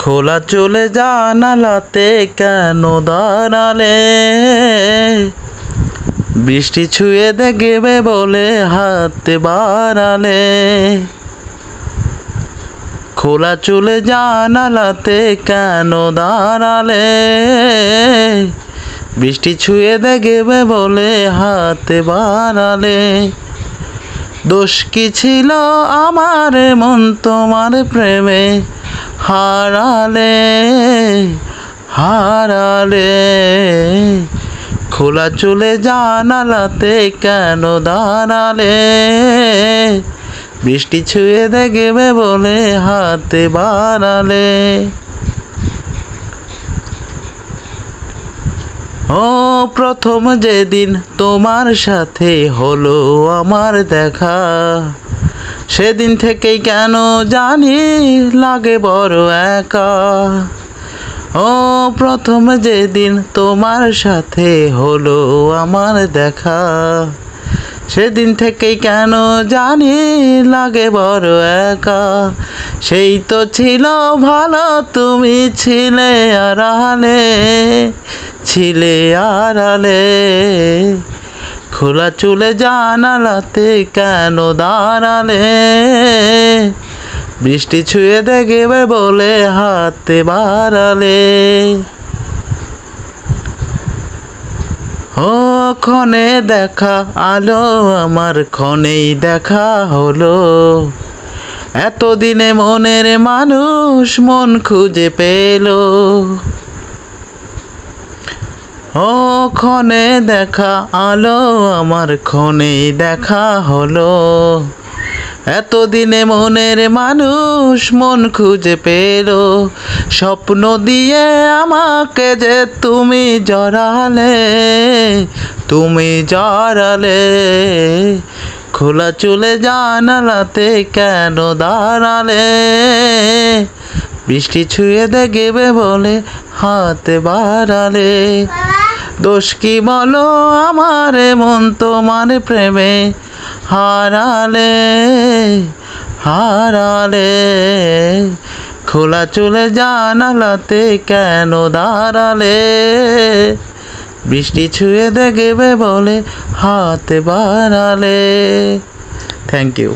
খোলা চলে জানালাতে কেন দাঁড়ালে? বৃষ্টি ছুঁয়ে দেখবে বলে হাত বাড়ালে। খোলা চলে জানালাতে কেন দাঁড়ালে? বৃষ্টি ছুঁয়ে দেখবে বলে হাত বাড়ালে। দোষ কি ছিল আমার মন তোমার প্রেমে হারালে হারালে? খোলা চলে জানালাতে কেন দাঁড়ালে? বৃষ্টি ছুঁয়ে দেখবে বলে হাতে বাড়ালে। ও প্রথম যেদিন তোমার সাথে হলো আমার দেখা, সেদিন থেকেই কেন জানি লাগে বড় একা। ও প্রথম যেদিন তোমার সাথে হলো আমার দেখা, সেদিন থেকেই কেন জানি লাগে বড় একা। সেই তো ছিল ভালো, তুমি ছিলে আড়ালে ছিলে আড়ালে। খোলা চুলে জানালাতে কেন দাঁড়ালে? বৃষ্টি ছুঁয়ে দেখবে বলে হাতে বাড়ালে। ও ক্ষণে দেখা আলো আমার ক্ষণেই দেখা হলো। এতদিনে মনের মানুষ মন খুঁজে পেল। ও ক্ষণে দেখা আলো আমার ক্ষণেই দেখা হলো। এতদিনে মনের মানুষ মন খুঁজে পেল। স্বপ্ন দিয়ে আমাকে যে তুমি জড়ালে তুমি জড়ালে। খোলা চুলে জানালাতে কেন দাঁড়ালে? বৃষ্টি ছুঁয়ে দেখবে বলে হাত বাড়ালে। দোষ কি বলো আমার মন তোমার প্রেমে হারালে হারালে? খোলা চুলে জানালাতে কেন দাঁড়ালে? বৃষ্টি ছুঁয়ে দেখবে বলে হাত বাড়ালে। Thank you.